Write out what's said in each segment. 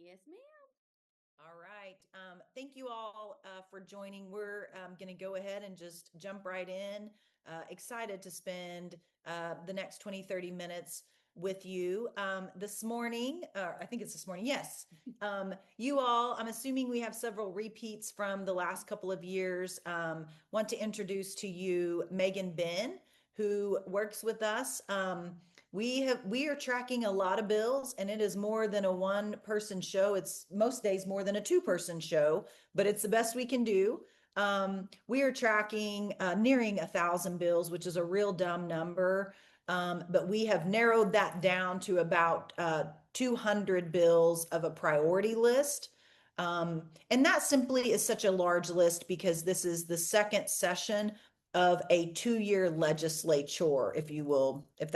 Yes, ma'am. All right. Thank you all for joining. We're going to go ahead and just jump right in. Excited to spend the next 20-30 minutes with you. This morning, I think it's this morning, yes. You all, I'm assuming we have several repeats from the last couple of years. Want to introduce to you Megan Ben, who works with us. We are tracking a lot of bills, and it is more than a one-person show. It's most days more than a two-person show, but it's the best we can do. We are tracking nearing 1,000 bills, which is a real dumb number. But we have narrowed that down to about 200 bills of a priority list. And that simply is such a large list because this is the second session of a 2-year legislature, if you will, if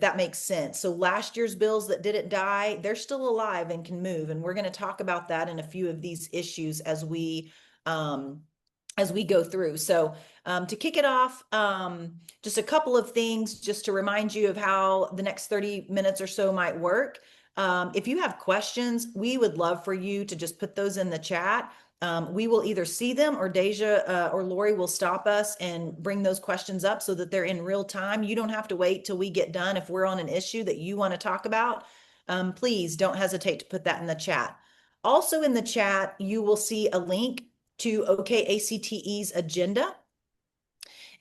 that makes sense. So last year's bills that didn't die, they're still alive and can move. And we're going to talk about that in a few of these issues as we go through. So to kick it off, just a couple of things just to remind you of how the next 30 minutes or so might work. If you have questions, we would love for you to just put those in the chat. We will either see them or Deja or Lori will stop us and bring those questions up so that they're in real time. You don't have to wait till we get done. If we're on an issue that you want to talk about, please don't hesitate to put that in the chat. Also in the chat, you will see a link to OKACTE's agenda.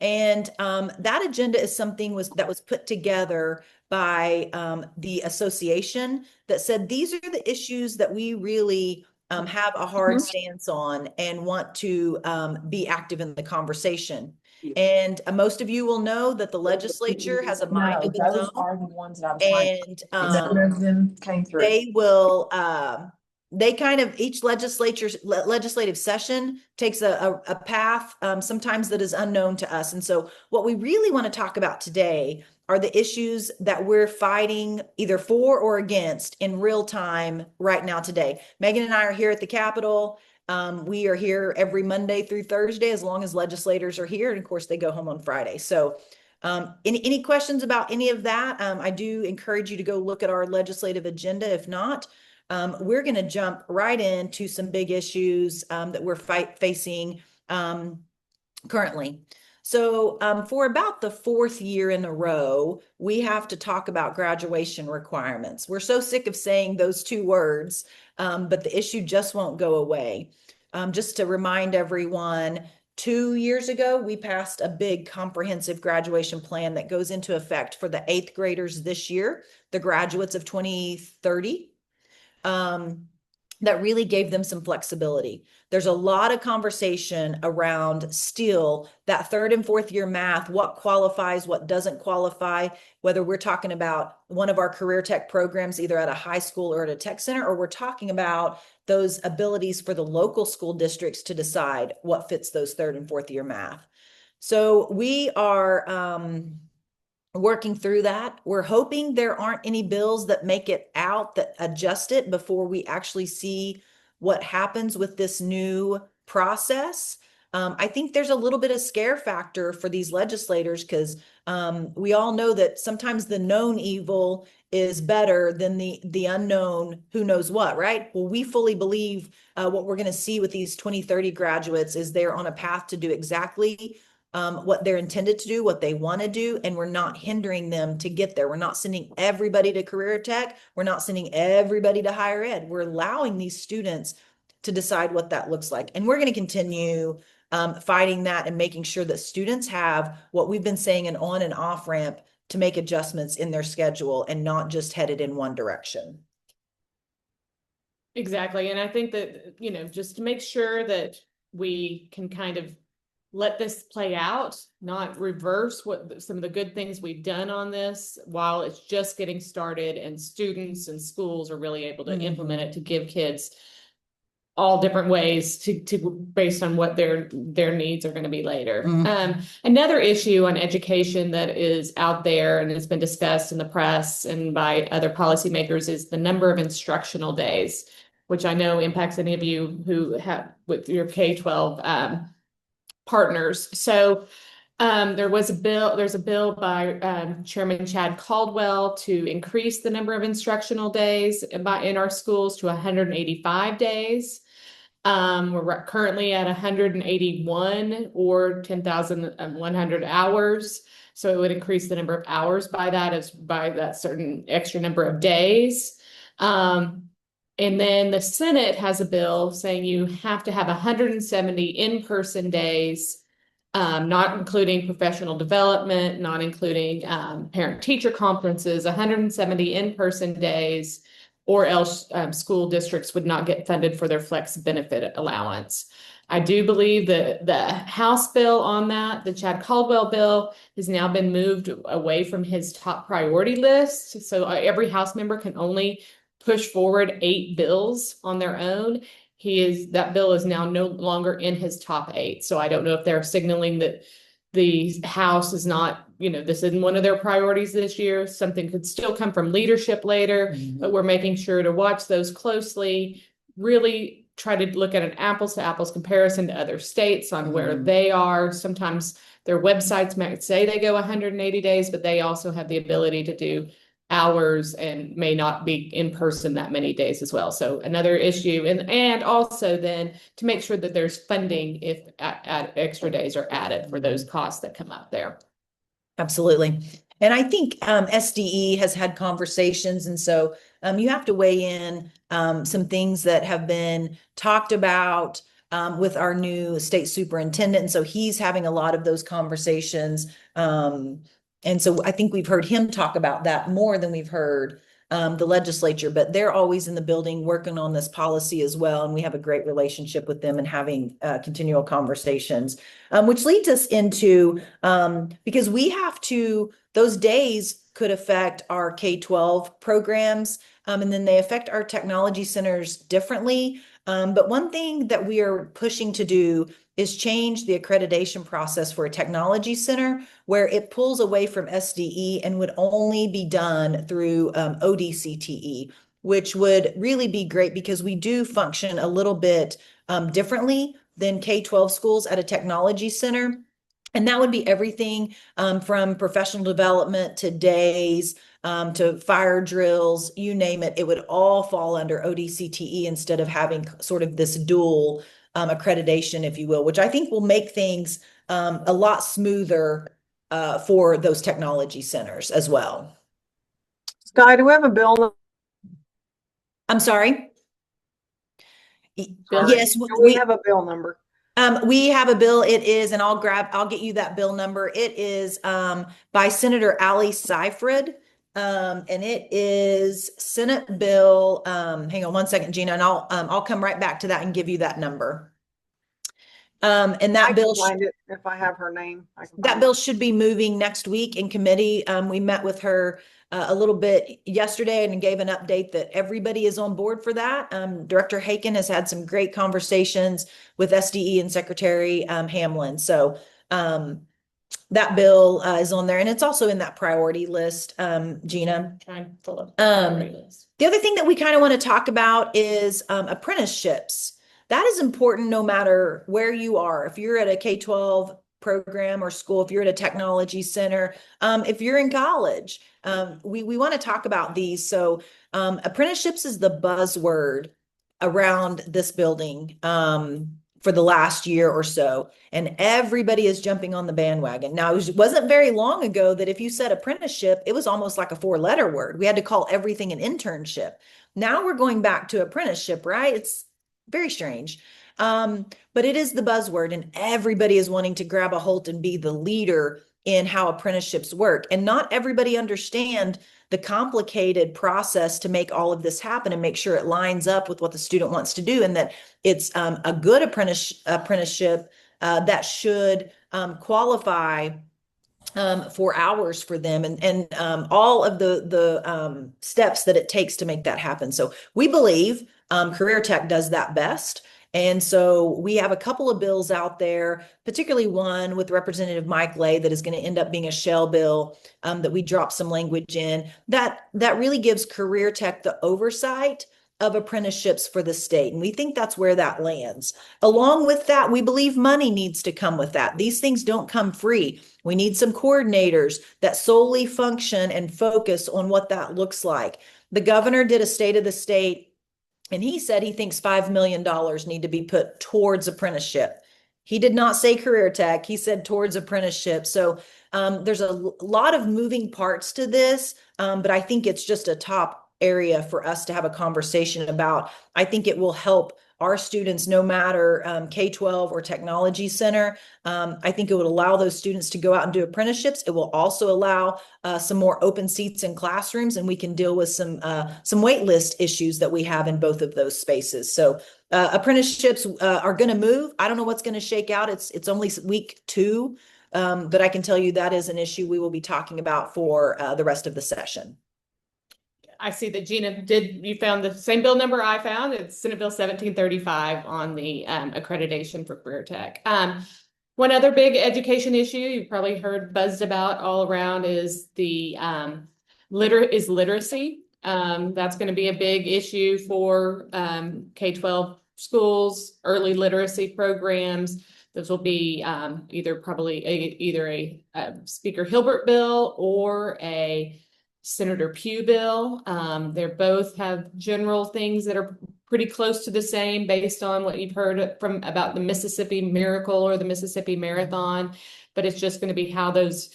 And that agenda is something that was put together by the association that said, these are the issues that we really have a hard stance on and want to be active in the conversation. And most of you will know that the legislature has a mind of its those own. are the ones that I was trying to. None of them came through. They will each legislative session takes a path sometimes that is unknown to us. And so what we really want to talk about today are the issues that we're fighting either for or against in real time right now today. Megan and I are here at the Capitol. We are here every Monday through Thursday as long as legislators are here. And of course, they go home on Friday. So any questions about any of that? I do encourage you to go look at our legislative agenda. If not, we're going to jump right into some big issues that we're facing currently. So for about the 4th year in a row, we have to talk about graduation requirements. We're so sick of saying those two words, but the issue just won't go away. Just to remind everyone, 2 years ago, we passed a big comprehensive graduation plan that goes into effect for the 8th graders this year, the graduates of 2030. That really gave them some flexibility. There's a lot of conversation around still that 3rd and 4th year math, what qualifies, what doesn't qualify, whether we're talking about one of our career tech programs, either at a high school or at a tech center, or we're talking about those abilities for the local school districts to decide what fits those 3rd and 4th year math. So we are working through that. We're hoping there aren't any bills that make it out that adjust it before we actually see what happens with this new process. I think there's a little bit of scare factor for these legislators because we all know that sometimes the known evil is better than the unknown who knows what, right? Well, we fully believe what we're going to see with these 2030 graduates is they're on a path to do exactly what they're intended to do, what they want to do, and we're not hindering them to get there. We're not sending everybody to career tech. We're not sending everybody to higher ed. We're allowing these students to decide what that looks like. And we're going to continue fighting that and making sure that students have what we've been saying, an on and off ramp to make adjustments in their schedule and not just headed in one direction. Exactly. And I think that, just to make sure that we can kind of let this play out, not reverse what some of the good things we've done on this while it's just getting started and students and schools are really able to implement it to give kids all different ways to based on what their needs are going to be later. Another issue on education that is out there and has been discussed in the press and by other policymakers is the number of instructional days, which I know impacts any of you who have with your K-12 partners. So There's a bill by Chairman Chad Caldwell to increase the number of instructional days in our schools to 185 days. We're currently at 181 or 10,100 hours. So it would increase the number of hours by that certain extra number of days. And then the Senate has a bill saying you have to have 170 in-person days, not including professional development, not including parent-teacher conferences, 170 in-person days, or else school districts would not get funded for their flex benefit allowance. I do believe that the House bill on that, the Chad Caldwell bill, has now been moved away from his top priority list. So every House member can only push forward 8 bills on their own. That bill is now no longer in his top 8. So I don't know if they're signaling that the House is not, this isn't one of their priorities this year. Something could still come from leadership later, but we're making sure to watch those closely, really try to look at an apples to apples comparison to other states on where they are. Sometimes their websites might say they go 180 days, but they also have the ability to do hours and may not be in person that many days as well. So another issue, and also then to make sure that there's funding if extra days are added for those costs that come up there. Absolutely. And I think SDE has had conversations, and so you have to weigh in some things that have been talked about with our new state superintendent. And so he's having a lot of those conversations. And so I think we've heard him talk about that more than we've heard the legislature, but they're always in the building working on this policy as well. And we have a great relationship with them and having continual conversations, which leads us into, because we have to, those days could affect our K-12 programs, and then they affect our technology centers differently. But one thing that we are pushing to do is change the accreditation process for a technology center where it pulls away from SDE and would only be done through ODCTE, which would really be great because we do function a little bit differently than K-12 schools at a technology center. And that would be everything from professional development to days, to fire drills, you name it. It would all fall under ODCTE instead of having sort of this dual accreditation, if you will, which I think will make things a lot smoother for those technology centers as well. Sky, do we have a bill? I'm sorry? Bill? Yes, we have a bill number. We have a bill. It is, and I'll get you that bill number. It is by Senator Ali Seyfried. And it is Senate Bill. Hang on one second, Gina, and I'll come right back to that and give you that number. And that bill, find it if I have her name. That bill should be moving next week in committee. We met with her a little bit yesterday and gave an update that everybody is on board for that. Director Haken has had some great conversations with SDE and Secretary Hamlin. So that bill is on there, and it's also in that priority list, Gina. Trying to look priority list. The other thing that we kind of want to talk about is apprenticeships. That is important no matter where you are. If you're at a K-12 program or school, if you're at a technology center, if you're in college, we want to talk about these. So apprenticeships is the buzzword around this building for the last year or so, and everybody is jumping on the bandwagon. Now, it wasn't very long ago that if you said apprenticeship, it was almost like a 4-letter word. We had to call everything an internship. Now we're going back to apprenticeship, right? It's very strange. But it is the buzzword, and everybody is wanting to grab a hold and be the leader in how apprenticeships work. And not everybody understand the complicated process to make all of this happen and make sure it lines up with what the student wants to do, and that it's a good apprenticeship that should qualify for hours for them, and all of the steps that it takes to make that happen. So we believe Career Tech does that best. And so we have a couple of bills out there, particularly one with Representative Mike Lay that is going to end up being a shell bill that we drop some language in that really gives Career Tech the oversight of apprenticeships for the state. And we think that's where that lands. Along with that, we believe money needs to come with that. These things don't come free. We need some coordinators that solely function and focus on what that looks like. The governor did a state of the state, and he said he thinks $5 million need to be put towards apprenticeship. He did not say career tech. He said towards apprenticeship. So there's a lot of moving parts to this, but I think it's just a top area for us to have a conversation about. I think it will help our students, no matter K-12 or technology center. I think it would allow those students to go out and do apprenticeships. It will also allow some more open seats in classrooms, and we can deal with some wait list issues that we have in both of those spaces. So apprenticeships are going to move. I don't know what's going to shake out. It's only week 2, but I can tell you that is an issue we will be talking about for the rest of the session. I see that Gina you found the same bill number I found. It's Senate Bill 1735 on the accreditation for career tech. One other big education issue you've probably heard buzzed about all around is the literacy. That's going to be a big issue for K-12 schools, early literacy programs. Those will be either a Speaker Hilbert bill or a Senator Pugh bill. They both have general things that are pretty close to the same based on what you've heard about the Mississippi Miracle or the Mississippi Marathon, but it's just going to be how those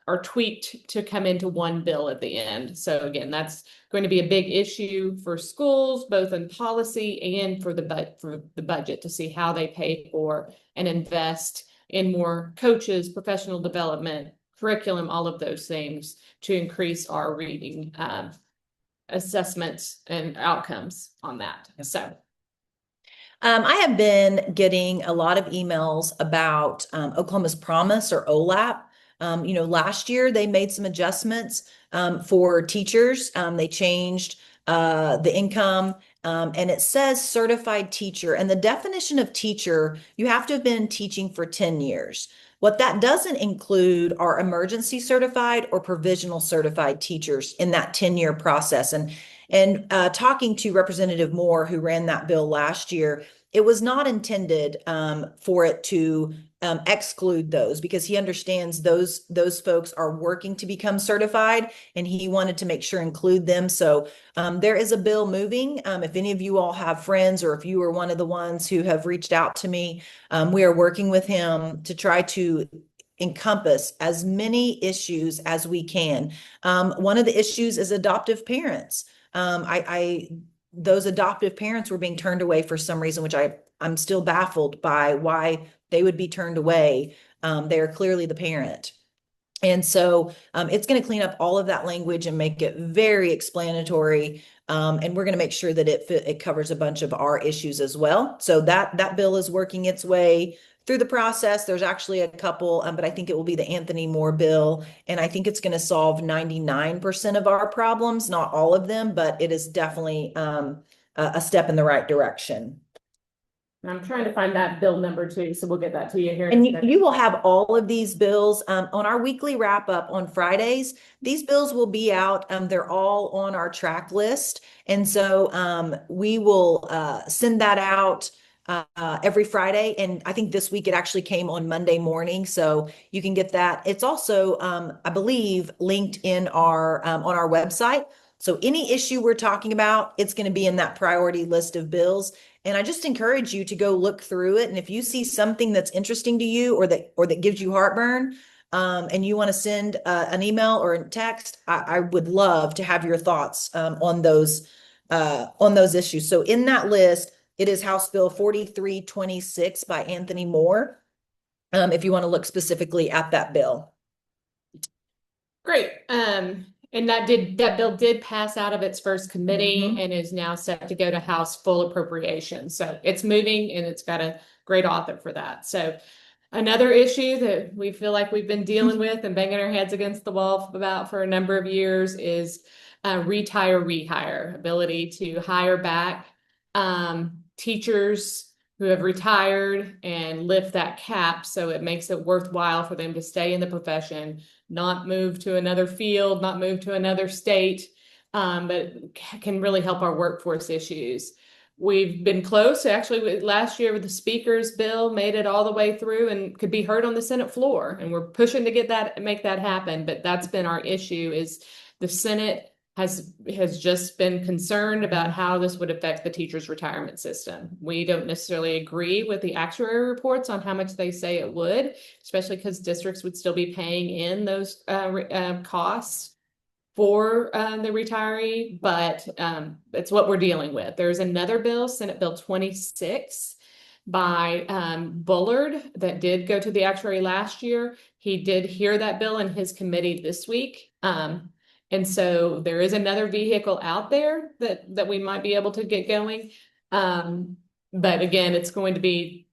are tweaked to come into one bill at the end. So again, that's going to be a big issue for schools, both in policy and for the budget, to see how they pay for and invest in more coaches, professional development, curriculum, all of those things to increase our reading assessments and outcomes on that. So I have been getting a lot of emails about Oklahoma's Promise, or OLAP. Last year they made some adjustments for teachers. They changed the income, and it says certified teacher. And the definition of teacher, you have to have been teaching for 10 years. What that doesn't include are emergency certified or provisional certified teachers in that 10-year process. And talking to Representative Moore, who ran that bill last year, it was not intended for it to exclude those, because he understands those folks are working to become certified, and he wanted to make sure include them. So there is a bill moving. If any of you all have friends, or if you are one of the ones who have reached out to me, we are working with him to try to encompass as many issues as we can. One of the issues is adoptive parents. Those adoptive parents were being turned away for some reason, which I'm still baffled by why they would be turned away. They are clearly the parent. And so it's going to clean up all of that language and make it very explanatory. And we're going to make sure that it covers a bunch of our issues as well. So that bill is working its way through the process. There's actually a couple, but I think it will be the Anthony Moore bill. And I think it's going to solve 99% of our problems, not all of them, but it is definitely a step in the right direction. I'm trying to find that bill number too, so we'll get that to you here. And you will have all of these bills on our weekly wrap up on Fridays. These bills will be out. They're all on our track list. And so we will send that out every Friday. And I think this week it actually came on Monday morning, so you can get that. It's also, I believe, linked in our on our website. So any issue we're talking about, it's going to be in that priority list of bills. And I just encourage you to go look through it. And if you see something that's interesting to you, or that gives you heartburn, and you want to send an email or a text, I would love to have your thoughts on those issues. So in that list, it is House Bill 4326 by Anthony Moore, if you want to look specifically at that bill. Great. And that bill did pass out of its first committee and is now set to go to House full appropriation. So it's moving, and it's got a great author for that. So another issue that we feel like we've been dealing with and banging our heads against the wall about for a number of years is rehire, ability to hire back teachers who have retired and lift that cap, so it makes it worthwhile for them to stay in the profession, not move to another field, not move to another state. but can really help our workforce issues. We've been close. Actually, last year with the speaker's bill made it all the way through and could be heard on the Senate floor. And we're pushing to make that happen. But that's been our issue, is the Senate has just been concerned about how this would affect the teachers' retirement system. We don't necessarily agree with the actuary reports on how much they say it would, especially because districts would still be paying in those costs for the retiree, but it's what we're dealing with. There's another bill, Senate Bill 26 by Bullard, that did go to the actuary last year. He did hear that bill in his committee this week. And so there is another vehicle out there that we might be able to get going. But again, it's going to be,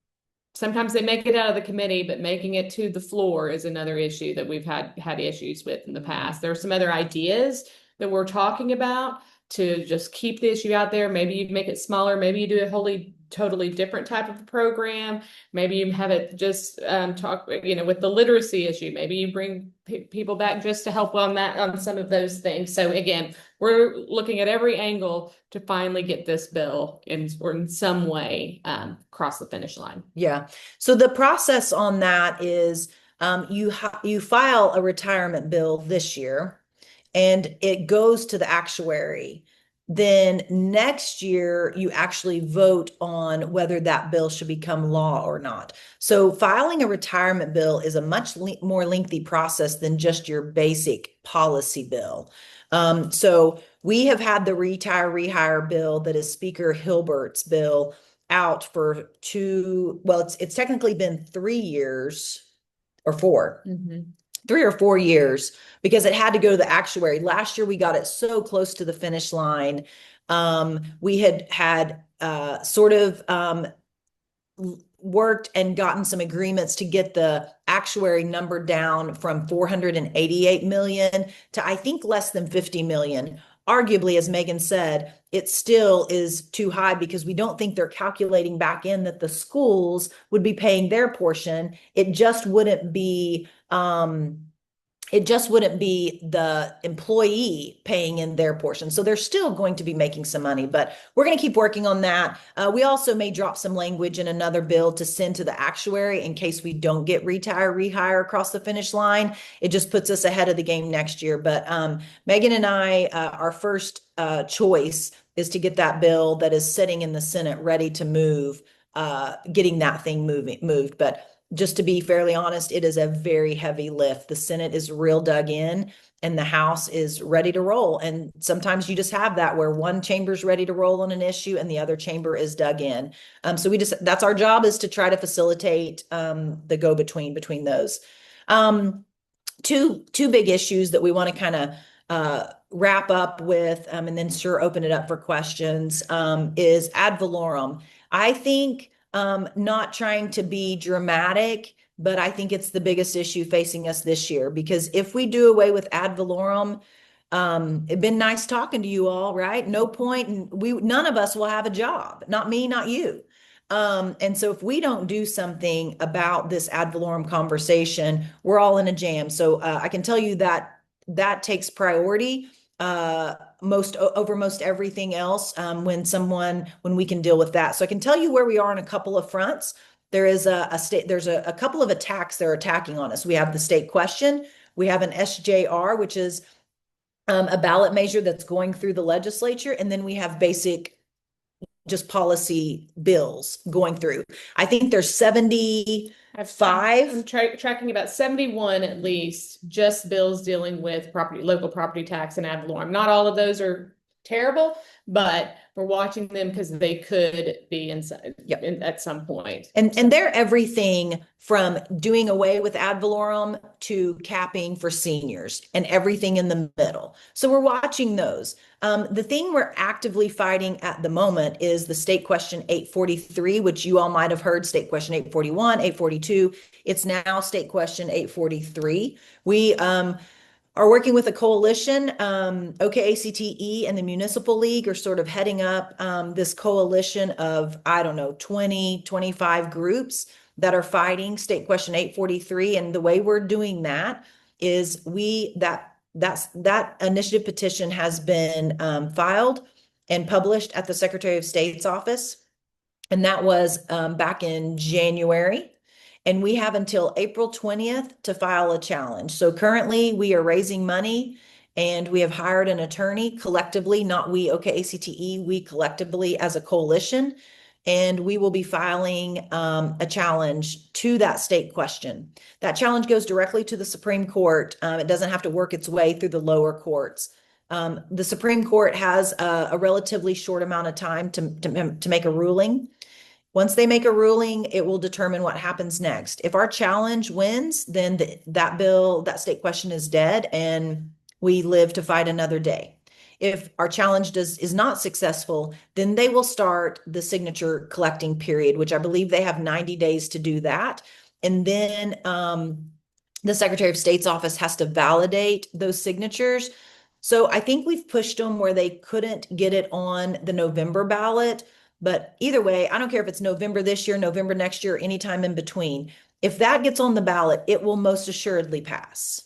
sometimes they make it out of the committee, but making it to the floor is another issue that we've had issues with in the past. There are some other ideas that we're talking about to just keep the issue out there. Maybe you make it smaller. Maybe you do a totally different type of program. Maybe you have it just talk, with the literacy issue. Maybe you bring people back just to help on some of those things. So again, we're looking at every angle to finally get this bill in some way across the finish line. Yeah. So the process on that is you file a retirement bill this year, and it goes to the actuary. Then next year, you actually vote on whether that bill should become law or not. So filing a retirement bill is a much more lengthy process than just your basic policy bill. So we have had the retire rehire bill that is Speaker Hilbert's bill out for it's technically been 3 years or 4. Mm-hmm. 3 or 4 years, because it had to go to the actuary. Last year, we got it so close to the finish line. We had worked and gotten some agreements to get the actuary number down from 488 million to, I think, less than 50 million. Arguably, as Megan said, it still is too high because we don't think they're calculating back in that the schools would be paying their portion. It just wouldn't be the employee paying in their portion. So they're still going to be making some money, but we're going to keep working on that. We also may drop some language in another bill to send to the actuary in case we don't get retire, rehire across the finish line. It just puts us ahead of the game next year. But Megan and I, our first choice is to get that bill that is sitting in the Senate ready to move, getting that thing moved. But just to be fairly honest, it is a very heavy lift. The Senate is real dug in and the House is ready to roll. And sometimes you just have that where one chamber is ready to roll on an issue and the other chamber is dug in. So that's our job, is to try to facilitate the go-between between those. Two big issues that we want to kind of wrap up with and then open it up for questions is ad valorem. I think not trying to be dramatic, but I think it's the biggest issue facing us this year, because if we do away with ad valorem, it'd been nice talking to you all, right? No point, and none of us will have a job. Not me, not you. And so if we don't do something about this ad valorem conversation, we're all in a jam. So I can tell you that takes priority over most everything else when we can deal with that. So I can tell you where we are on a couple of fronts. There's a couple of attacks they're attacking on us. We have the state question. We have an SJR, which is a ballot measure that's going through the legislature. And then we have basic just policy bills going through. I think there's 75. I'm tracking about 71 at least, just bills dealing with local property tax and ad valorem. Not all of those are terrible, but we're watching them because they could be inside at some point. And they're everything from doing away with ad valorem to capping for seniors and everything in the middle. So we're watching those. The thing we're actively fighting at the moment is the State Question 843, which you all might have heard, State Question 841, 842. It's now State Question 843. We are working with a coalition. OKACTE and the Municipal League are sort of heading up this coalition of, 20, 25 groups that are fighting State Question 843. And the way we're doing that is that initiative petition has been filed and published at the Secretary of State's office. And that was back in January. And we have until April 20th to file a challenge. So currently we are raising money and we have hired an attorney collectively, not we, OKACTE, we collectively as a coalition. And we will be filing a challenge to that state question. That challenge goes directly to the Supreme Court. It doesn't have to work its way through the lower courts. The Supreme Court has a relatively short amount of time to make a ruling. Once they make a ruling, it will determine what happens next. If our challenge wins, then that state question is dead and we live to fight another day. If our challenge is not successful, then they will start the signature collecting period, which I believe they have 90 days to do that. And then the Secretary of State's office has to validate those signatures. So I think we've pushed them where they couldn't get it on the November ballot. But either way, I don't care if it's November this year, November next year, anytime in between. If that gets on the ballot, it will most assuredly pass.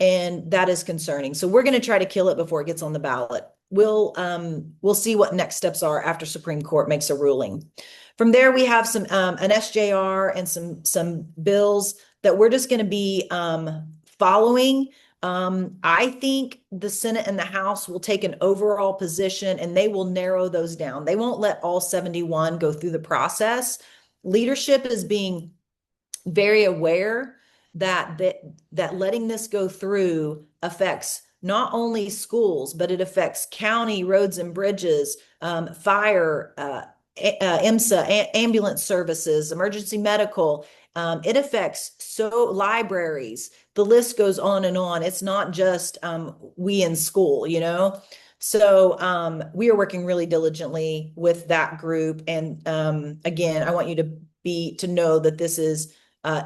And that is concerning. So we're going to try to kill it before it gets on the ballot. We'll see what next steps are after Supreme Court makes a ruling. From there, we have some an SJR and some bills that we're just going to be following. I think the Senate and the House will take an overall position and they will narrow those down. They won't let all 71 go through the process. Leadership is being very aware that letting this go through affects not only schools, but it affects county roads and bridges, fire, IMSA, ambulance services, emergency medical. It affects libraries. The list goes on and on. It's not just we in school, you know? So we are working really diligently with that group. And again, I want you to know that this is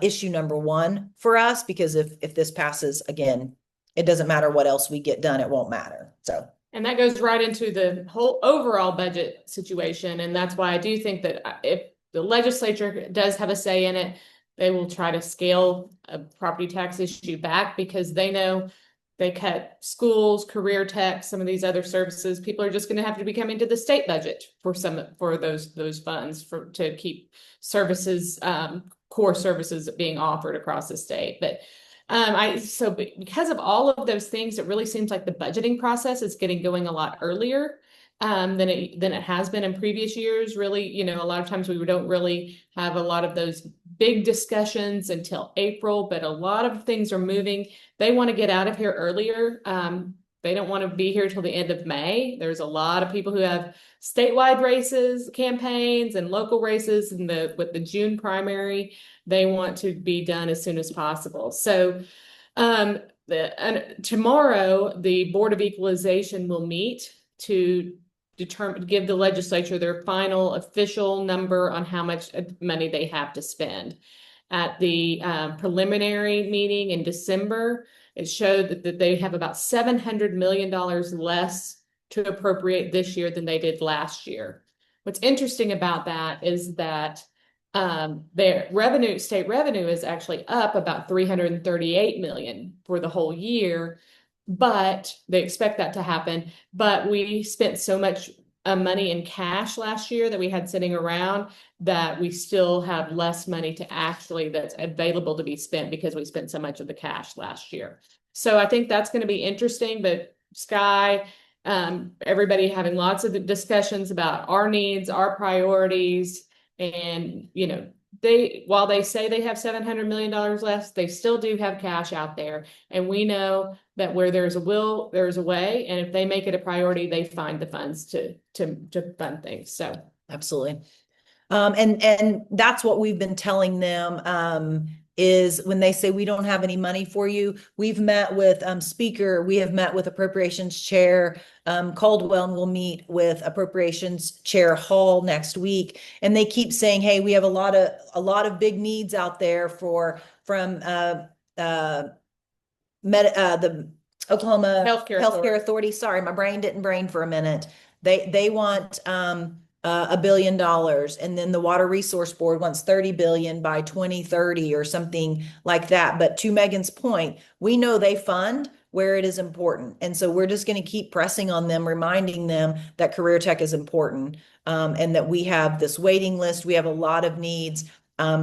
issue number one for us, because if this passes, again, it doesn't matter what else we get done, it won't matter. So. And that goes right into the whole overall budget situation. And that's why I do think that if the legislature does have a say in it, they will try to scale a property tax issue back, because they know they cut schools, career tech, some of these other services. People are just going to have to be coming to the state budget for those funds to keep services, core services being offered across the state. But because of all of those things, it really seems like the budgeting process is getting going a lot earlier than it has been in previous years. Really, a lot of times we don't really have a lot of those big discussions until April, but a lot of things are moving. They want to get out of here earlier. They don't want to be here till the end of May. There's a lot of people who have statewide races, campaigns, and local races, and with the June primary, they want to be done as soon as possible. So tomorrow, the Board of Equalization will meet to give the legislature their final official number on how much money they have to spend. At the preliminary meeting in December, it showed that they have about $700 million less to appropriate this year than they did last year. What's interesting about that is that their state revenue is actually up about $338 million for the whole year, but they expect that to happen. But we spent so much money in cash last year that we had sitting around that we still have less money that's available to be spent, because we spent so much of the cash last year. So I think that's going to be interesting. But Sky, everybody having lots of discussions about our needs, our priorities, and while they say they have $700 million less, they still do have cash out there. And we know that where there's a will, there's a way. And if they make it a priority, they find the funds to fund things. So absolutely. And that's what we've been telling them, is when they say we don't have any money for you. We've met with Speaker, we have met with Appropriations Chair Caldwell, and we'll meet with Appropriations Chair Hall next week. And they keep saying, hey, we have a lot of big needs out there from the Oklahoma Healthcare Authority. Sorry, my brain didn't brain for a minute. They want $1 billion, and then the Water Resource Board wants $30 billion by 2030 or something like that. But to Megan's point, we know they fund where it is important. And so we're just going to keep pressing on them, reminding them that career tech is important, and that we have this waiting list. We have a lot of needs.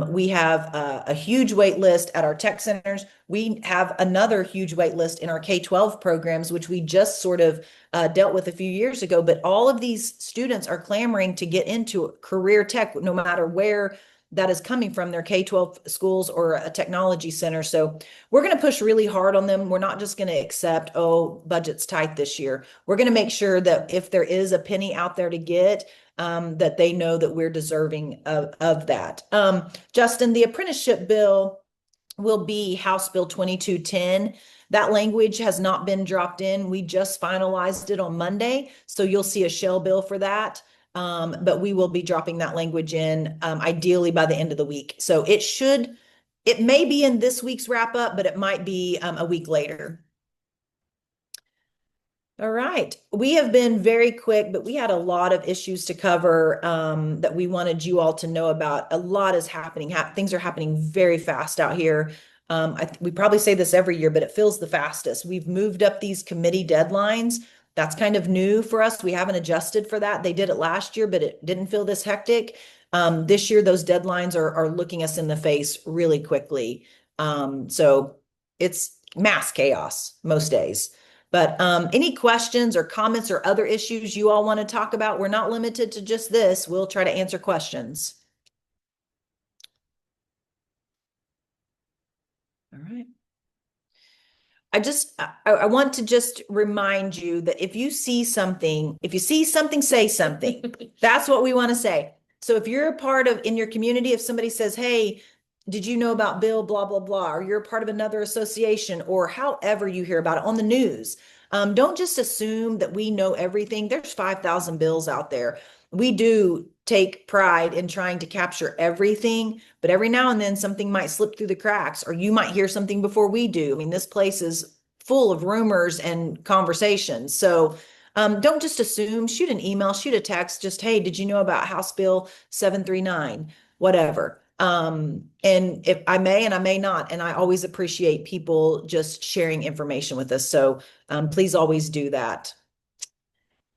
We have a huge wait list at our tech centers. We have another huge wait list in our K-12 programs, which we just sort of dealt with a few years ago. But all of these students are clamoring to get into career tech, no matter where that is coming from, their K-12 schools or a technology center. So we're going to push really hard on them. We're not just going to accept, oh, budget's tight this year. We're going to make sure that if there is a penny out there to get, that they know that we're deserving of that. Justin, the apprenticeship bill will be House Bill 2210. That language has not been dropped in. We just finalized it on Monday, so you'll see a shell bill for that. But we will be dropping that language in, ideally by the end of the week. So it may be in this week's wrap up, but it might be a week later. All right. We have been very quick, but we had a lot of issues to cover that we wanted you all to know about. A lot is happening. Things are happening very fast out here. We probably say this every year, but it feels the fastest. We've moved up these committee deadlines. That's kind of new for us. We haven't adjusted for that. They did it last year, but it didn't feel this hectic. This year, those deadlines are looking us in the face really quickly. So it's mass chaos most days. But any questions or comments or other issues you all want to talk about? We're not limited to just this. We'll try to answer questions. All right. I want to just remind you that if you see something, say something. That's what we want to say. So if you're a part of, in your community, if somebody says, hey, did you know about Bill, blah, blah, blah, or you're a part of another association, or however you hear about it on the news, don't just assume that we know everything. There's 5,000 bills out there. We do take pride in trying to capture everything, but every now and then something might slip through the cracks, or you might hear something before we do. I mean, this place is full of rumors and conversations. So don't just assume. Shoot an email, shoot a text, just, hey, did you know about House Bill 739? Whatever. And if I may, and I may not, and I always appreciate people just sharing information with us. So please always do that.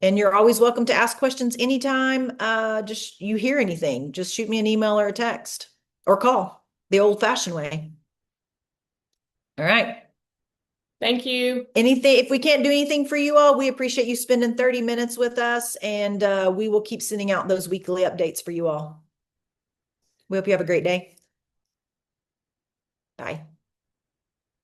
And you're always welcome to ask questions anytime. Just you hear anything, just shoot me an email or a text or call the old fashioned way. All right. Thank you. Anything, if we can't do anything for you all, we appreciate you spending 30 minutes with us, and we will keep sending out those weekly updates for you all. We hope you have a great day. Bye.